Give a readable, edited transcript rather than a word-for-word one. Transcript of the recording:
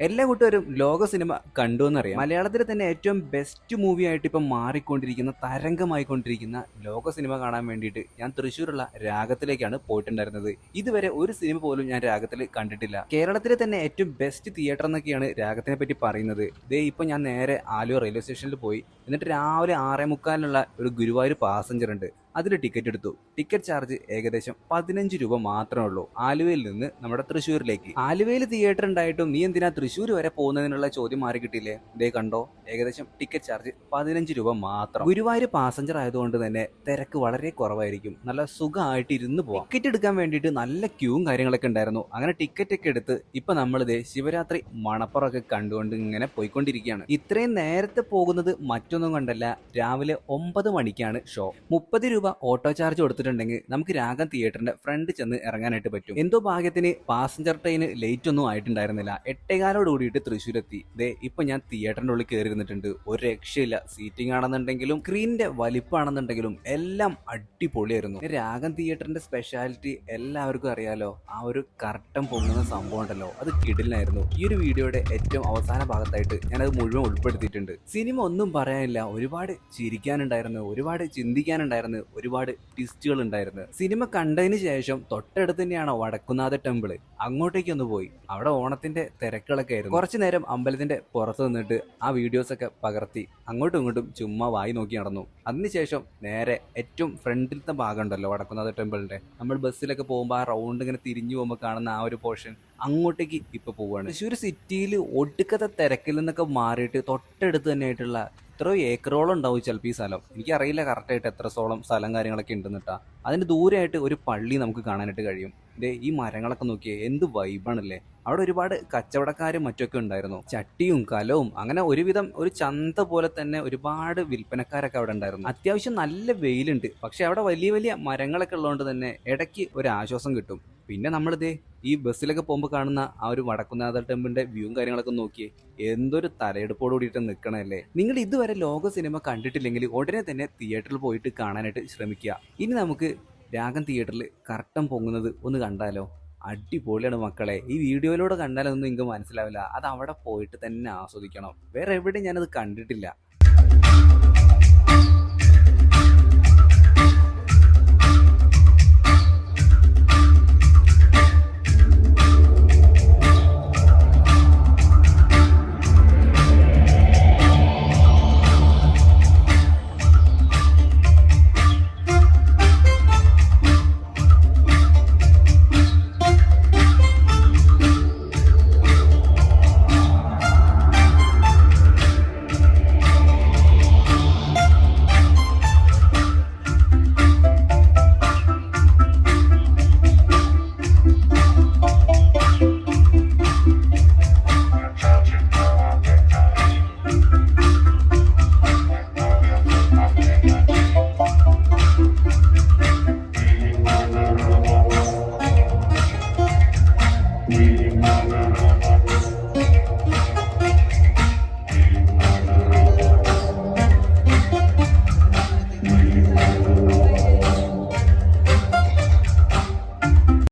എല്ലാ കൂട്ടുകാരും ലോക സിനിമ കണ്ടു എന്നറിയാം. മലയാളത്തിലെ തന്നെ ഏറ്റവും ബെസ്റ്റ് മൂവി ആയിട്ട് ഇപ്പം മാറിക്കൊണ്ടിരിക്കുന്ന തരംഗമായിക്കൊണ്ടിരിക്കുന്ന ലോക സിനിമ കാണാൻ വേണ്ടിയിട്ട് ഞാൻ തൃശ്ശൂരുള്ള രാഗത്തിലേക്കാണ് പോയിട്ടുണ്ടായിരുന്നത്. ഇതുവരെ ഒരു സിനിമ പോലും ഞാൻ രാഗത്തിൽ കണ്ടിട്ടില്ല. കേരളത്തിലെ തന്നെ ഏറ്റവും ബെസ്റ്റ് തിയേറ്റർ എന്നൊക്കെയാണ് രാഗത്തിനെ പറ്റി പറയുന്നത്. ദേ ഇപ്പൊ ഞാൻ നേരെ ആലുവ റെയിൽവേ സ്റ്റേഷനിൽ പോയി. എന്നിട്ട് രാവിലെ 6:45 ഒരു ഗുരുവായൂർ പാസഞ്ചർ ഉണ്ട്. അതിൽ ടിക്കറ്റ് എടുത്തു. ടിക്കറ്റ് ചാർജ് ഏകദേശം 15 രൂപ മാത്രമേ ഉള്ളൂ ആലുവയിൽ നിന്ന് നമ്മുടെ തൃശ്ശൂരിലേക്ക്. ആലുവയിൽ തിയേറ്റർ ഉണ്ടായിട്ടും നീ എന്തിനാ തൃശ്ശൂർ വരെ പോകുന്നതിനുള്ള ചോദ്യം മാറി കിട്ടിയില്ലേ? ദേ കണ്ടോ, ഏകദേശം ടിക്കറ്റ് ചാർജ് 15 രൂപ മാത്രം. ഗുരുവായൂർ പാസഞ്ചർ ആയതുകൊണ്ട് തന്നെ തിരക്ക് വളരെ കുറവായിരിക്കും. നല്ല സുഖമായിട്ട് ഇരുന്ന് പോവാം. ടിക്കറ്റ് എടുക്കാൻ വേണ്ടിയിട്ട് നല്ല ക്യൂവും കാര്യങ്ങളൊക്കെ ഉണ്ടായിരുന്നു. അങ്ങനെ ടിക്കറ്റ് ഒക്കെ എടുത്ത് ഇപ്പൊ നമ്മളിതേ ശിവരാത്രി മണപ്പുറമൊക്കെ കണ്ടുകൊണ്ട് ഇങ്ങനെ പോയിക്കൊണ്ടിരിക്കുകയാണ്. ഇത്രയും നേരത്തെ പോകുന്നത് മറ്റൊന്നും കണ്ടല്ല, രാവിലെ 9 മണിക്കാണ് ഷോ. 30 രൂപ ഓട്ടോ ചാർജ് കൊടുത്തിട്ടുണ്ടെങ്കിൽ നമുക്ക് രാഗം തിയേറ്ററിന്റെ ഫ്രണ്ട് ചെന്ന് ഇറങ്ങാനായിട്ട് പറ്റും. എന്തോ ഭാഗ്യത്തിന് പാസഞ്ചർ ട്രെയിന് ലേറ്റ് ഒന്നും ആയിട്ടുണ്ടായിരുന്നില്ല. 8:15 കൂടിയിട്ട് തൃശ്ശൂരെത്തി. ദേ ഇപ്പൊ ഞാൻ തിയേറ്ററിന്റെ ഉള്ളിൽ കയറി ഇരുന്നിട്ടുണ്ട്. ഒരു രക്ഷയില്ല. സീറ്റിംഗ് ആണെന്നുണ്ടെങ്കിലും സ്ക്രീനിന്റെ വലിപ്പാണെന്നുണ്ടെങ്കിലും എല്ലാം അടിപൊളിയായിരുന്നു. രാഗം തിയേറ്ററിന്റെ സ്പെഷ്യാലിറ്റി എല്ലാവർക്കും അറിയാലോ. ആ ഒരു കർട്ടൻ പൊങ്ങുന്ന സംഭവം ഉണ്ടല്ലോ, അത് കിടിലായിരുന്നു. ഈ ഒരു വീഡിയോയുടെ ഏറ്റവും അവസാന ഭാഗത്തായിട്ട് ഞാനത് മുഴുവൻ ഉൾപ്പെടുത്തിയിട്ടുണ്ട്. സിനിമ ഒന്നും പറയാനില്ല. ഒരുപാട് ചിരിക്കാനുണ്ടായിരുന്നു, ഒരുപാട് ചിന്തിക്കാനുണ്ടായിരുന്നു, ഒരുപാട് ട്വിസ്റ്റുകൾ ഉണ്ടായിരുന്നു. സിനിമ കണ്ടതിന് ശേഷം തൊട്ടടുത്ത് തന്നെയാണ് വടക്കുന്നാഥ ടെമ്പിള്. അങ്ങോട്ടേക്ക് ഒന്ന് പോയി. അവിടെ ഓണത്തിന്റെ തിരക്കുകളൊക്കെ ആയിരുന്നു. കുറച്ചു നേരം അമ്പലത്തിന്റെ പുറത്ത് നിന്നിട്ട് ആ വീഡിയോസ് ഒക്കെ പകർത്തി അങ്ങോട്ടും ഇങ്ങോട്ടും ചുമ്മാ വായി നോക്കി നടന്നു. അതിനുശേഷം നേരെ ഏറ്റവും ഫ്രണ്ടിലത്തെ ഭാഗം ഉണ്ടല്ലോ വടക്കുന്നാഥ ടെമ്പിളിന്റെ, നമ്മൾ ബസ്സിലൊക്കെ പോകുമ്പോൾ ആ റൗണ്ട് ഇങ്ങനെ തിരിഞ്ഞു പോകുമ്പോൾ കാണുന്ന ആ ഒരു പോർഷൻ, അങ്ങോട്ടേക്ക് ഇപ്പൊ പോവാണ്. തൃശ്ശൂർ സിറ്റിയിൽ ഒടുക്കത്തെ തിരക്കിൽ നിന്നൊക്കെ മാറിയിട്ട് തൊട്ടടുത്ത് തന്നെയായിട്ടുള്ള ഇത്രയോ ഏക്കറോളം ഉണ്ടാവും ചിലപ്പോൾ ഈ സ്ഥലം. എനിക്കറിയില്ല കറക്റ്റായിട്ട് എത്രത്തോളം സ്ഥലം കാര്യങ്ങളൊക്കെ ഉണ്ടെന്നിട്ടാ. അതിന് ദൂരെയായിട്ട് ഒരു പള്ളി നമുക്ക് കാണാനായിട്ട് കഴിയും. ദേ ഈ മരങ്ങളൊക്കെ നോക്കിയേ, എന്ത് വൈബാണല്ലേ. അവിടെ ഒരുപാട് കച്ചവടക്കാരും മറ്റൊക്കെ ഉണ്ടായിരുന്നു. ചട്ടിയും കലവും അങ്ങനെ ഒരുവിധം ഒരു ചന്ത പോലെ തന്നെ ഒരുപാട് വിൽപ്പനക്കാരൊക്കെ അവിടെ ഉണ്ടായിരുന്നു. അത്യാവശ്യം നല്ല വെയിലുണ്ട്. പക്ഷെ അവിടെ വലിയ വലിയ മരങ്ങളൊക്കെ ഉള്ളതുകൊണ്ട് തന്നെ ഇടയ്ക്ക് ഒരു ആശ്വാസം കിട്ടും. പിന്നെ നമ്മളിതേ ഈ ബസ്സിലൊക്കെ പോകുമ്പോൾ കാണുന്ന ആ ഒരു വടക്കുന്നാഥ ടെമ്പിളിന്റെ വ്യൂവും കാര്യങ്ങളൊക്കെ നോക്കിയേ, എന്തൊരു തലയെടുപ്പോട് കൂടിയിട്ട് നിൽക്കണല്ലേ. നിങ്ങൾ ഇതുവരെ ലോക സിനിമ കണ്ടിട്ടില്ലെങ്കിൽ ഉടനെ തന്നെ തിയേറ്ററിൽ പോയിട്ട് കാണാനായിട്ട് ശ്രമിക്കുക. ഇനി നമുക്ക് രാഗം തിയേറ്ററിൽ കർട്ടൻ പൊങ്ങുന്നത് ഒന്ന് കണ്ടാലോ? അടിപൊളിയാണ് മക്കളെ. ഈ വീഡിയോയിലൂടെ കണ്ടാലൊന്നും നിങ്ങൾക്ക് മനസ്സിലാവില്ല, അത് അവിടെ പോയിട്ട് തന്നെ ആസ്വദിക്കണം. വേറെ എവിടെയും ഞാനത് കണ്ടിട്ടില്ല.